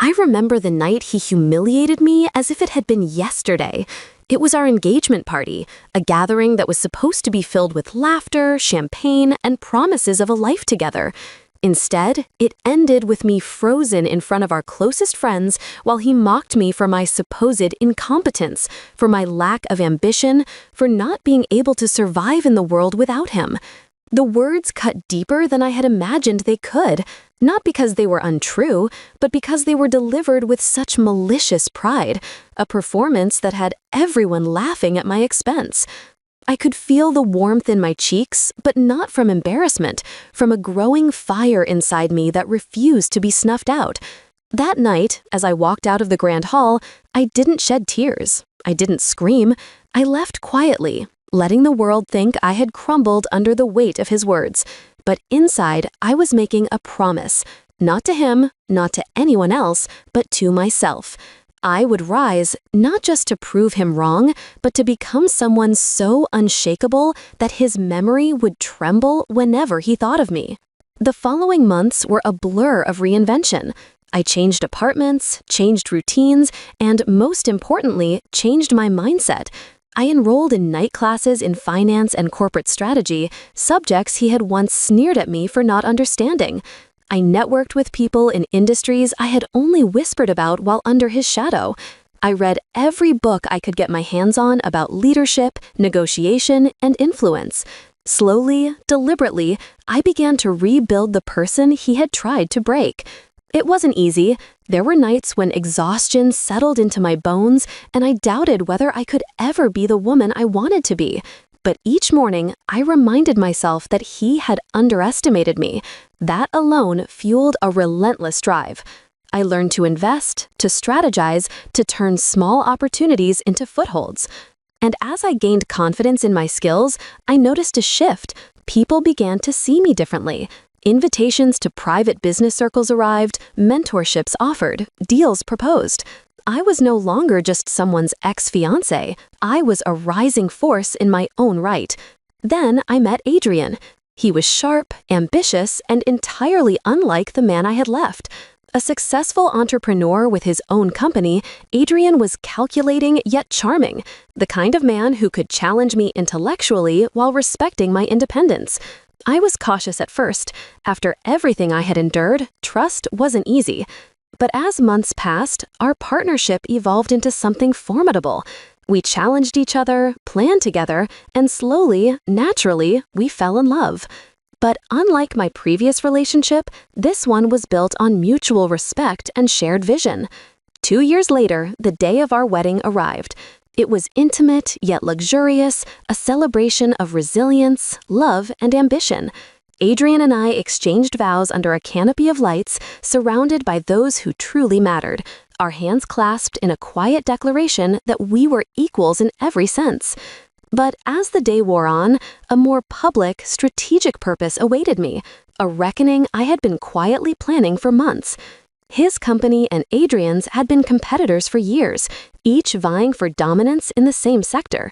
I remember the night he humiliated me as if it had been yesterday. It was our engagement party, a gathering that was supposed to be filled with laughter, champagne, and promises of a life together. Instead, it ended with me frozen in front of our closest friends while he mocked me for my supposed incompetence, for my lack of ambition, for not being able to survive in the world without him. The words cut deeper than I had imagined they could, not because they were untrue, but because they were delivered with such malicious pride, a performance that had everyone laughing at my expense. I could feel the warmth in my cheeks, but not from embarrassment, from a growing fire inside me that refused to be snuffed out. That night, as I walked out of the grand hall, I didn't shed tears. I didn't scream. I left quietly, letting the world think I had crumbled under the weight of his words. But inside, I was making a promise, not to him, not to anyone else, but to myself. I would rise, not just to prove him wrong, but to become someone so unshakable that his memory would tremble whenever he thought of me. The following months were a blur of reinvention. I changed apartments, changed routines, and most importantly, changed my mindset. I enrolled in night classes in finance and corporate strategy, subjects he had once sneered at me for not understanding. I networked with people in industries I had only whispered about while under his shadow. I read every book I could get my hands on about leadership, negotiation, and influence. Slowly, deliberately, I began to rebuild the person he had tried to break. It wasn't easy. There were nights when exhaustion settled into my bones, and I doubted whether I could ever be the woman I wanted to be. But each morning, I reminded myself that he had underestimated me. That alone fueled a relentless drive. I learned to invest, to strategize, to turn small opportunities into footholds. And as I gained confidence in my skills, I noticed a shift. People began to see me differently. Invitations to private business circles arrived, mentorships offered, deals proposed. I was no longer just someone's ex-fiancé. I was a rising force in my own right. Then I met Adrian. He was sharp, ambitious, and entirely unlike the man I had left. A successful entrepreneur with his own company, Adrian was calculating yet charming, the kind of man who could challenge me intellectually while respecting my independence. I was cautious at first. After everything I had endured, trust wasn't easy. But as months passed, our partnership evolved into something formidable. We challenged each other, planned together, and slowly, naturally, we fell in love. But unlike my previous relationship, this one was built on mutual respect and shared vision. 2 years later, the day of our wedding arrived. It was intimate yet luxurious, a celebration of resilience, love, and ambition. Adrian and I exchanged vows under a canopy of lights, surrounded by those who truly mattered, our hands clasped in a quiet declaration that we were equals in every sense. But as the day wore on, a more public, strategic purpose awaited me, a reckoning I had been quietly planning for months. His company and Adrian's had been competitors for years, each vying for dominance in the same sector.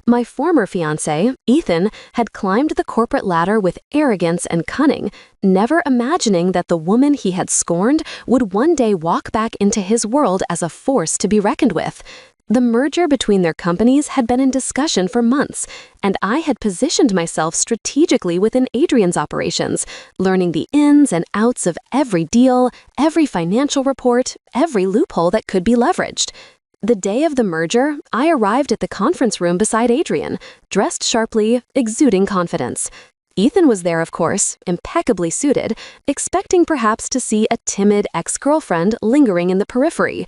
My former fiancé, Ethan, had climbed the corporate ladder with arrogance and cunning, never imagining that the woman he had scorned would one day walk back into his world as a force to be reckoned with. The merger between their companies had been in discussion for months, and I had positioned myself strategically within Adrian's operations, learning the ins and outs of every deal, every financial report, every loophole that could be leveraged. The day of the merger, I arrived at the conference room beside Adrian, dressed sharply, exuding confidence. Ethan was there, of course, impeccably suited, expecting perhaps to see a timid ex-girlfriend lingering in the periphery.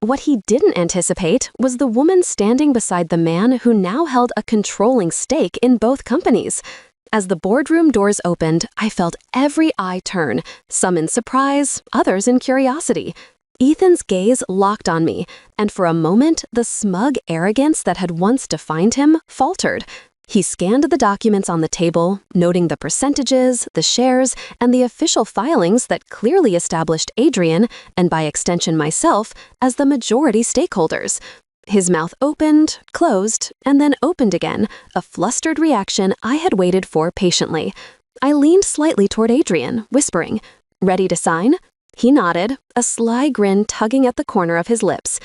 What he didn't anticipate was the woman standing beside the man who now held a controlling stake in both companies. As the boardroom doors opened, I felt every eye turn, some in surprise, others in curiosity. Ethan's gaze locked on me, and for a moment, the smug arrogance that had once defined him faltered. He scanned the documents on the table, noting the percentages, the shares, and the official filings that clearly established Adrian, and by extension myself, as the majority stakeholders. His mouth opened, closed, and then opened again, a flustered reaction I had waited for patiently. I leaned slightly toward Adrian, whispering, "Ready to sign?" He nodded, a sly grin tugging at the corner of his lips.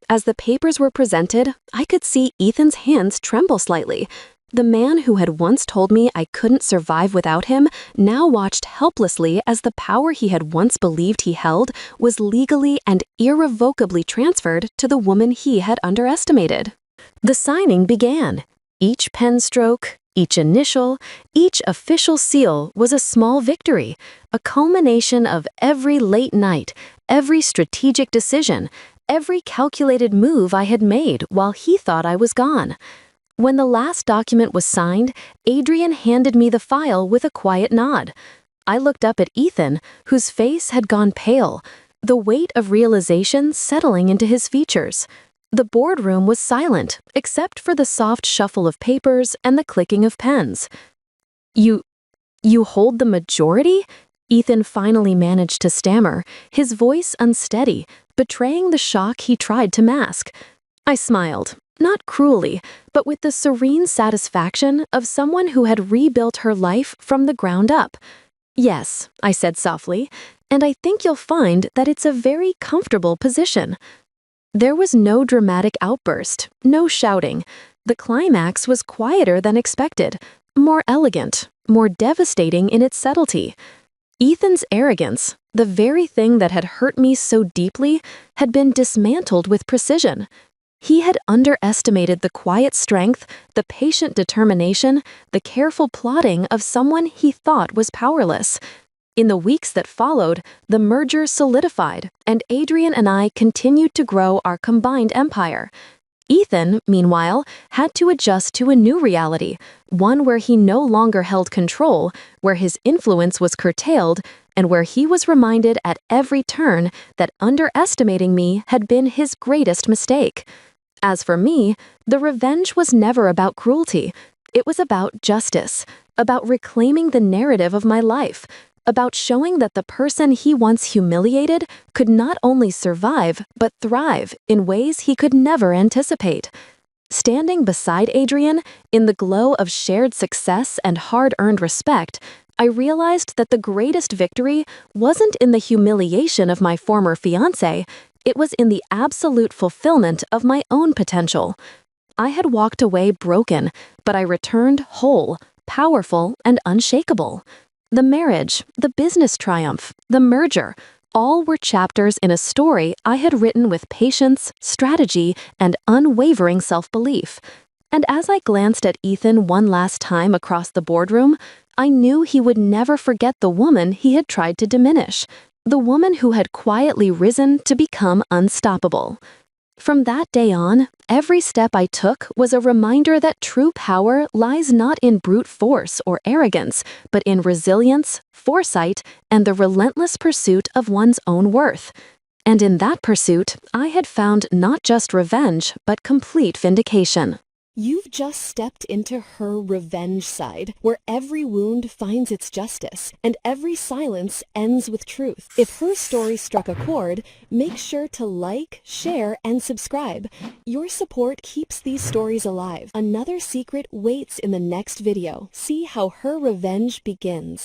As the papers were presented, I could see Ethan's hands tremble slightly. The man who had once told me I couldn't survive without him now watched helplessly as the power he had once believed he held was legally and irrevocably transferred to the woman he had underestimated. The signing began. Each pen stroke, each initial, each official seal was a small victory, a culmination of every late night, every strategic decision, every calculated move I had made while he thought I was gone. When the last document was signed, Adrian handed me the file with a quiet nod. I looked up at Ethan, whose face had gone pale, the weight of realization settling into his features. The boardroom was silent, except for the soft shuffle of papers and the clicking of pens. You hold the majority?" Ethan finally managed to stammer, his voice unsteady, betraying the shock he tried to mask. I smiled. Not cruelly, but with the serene satisfaction of someone who had rebuilt her life from the ground up. "Yes," I said softly, "and I think you'll find that it's a very comfortable position." There was no dramatic outburst, no shouting. The climax was quieter than expected, more elegant, more devastating in its subtlety. Ethan's arrogance, the very thing that had hurt me so deeply, had been dismantled with precision. He had underestimated the quiet strength, the patient determination, the careful plotting of someone he thought was powerless. In the weeks that followed, the merger solidified, and Adrian and I continued to grow our combined empire. Ethan, meanwhile, had to adjust to a new reality, one where he no longer held control, where his influence was curtailed, and where he was reminded at every turn that underestimating me had been his greatest mistake. As for me, the revenge was never about cruelty. It was about justice, about reclaiming the narrative of my life, about showing that the person he once humiliated could not only survive, but thrive in ways he could never anticipate. Standing beside Adrian, in the glow of shared success and hard-earned respect, I realized that the greatest victory wasn't in the humiliation of my former fiancé. It was in the absolute fulfillment of my own potential. I had walked away broken, but I returned whole, powerful, and unshakable. The marriage, the business triumph, the merger, all were chapters in a story I had written with patience, strategy, and unwavering self-belief. And as I glanced at Ethan one last time across the boardroom, I knew he would never forget the woman he had tried to diminish, the woman who had quietly risen to become unstoppable. From that day on, every step I took was a reminder that true power lies not in brute force or arrogance, but in resilience, foresight, and the relentless pursuit of one's own worth. And in that pursuit, I had found not just revenge, but complete vindication. You've just stepped into her revenge side, where every wound finds its justice, and every silence ends with truth. If her story struck a chord, make sure to like, share, and subscribe. Your support keeps these stories alive. Another secret waits in the next video. See how her revenge begins.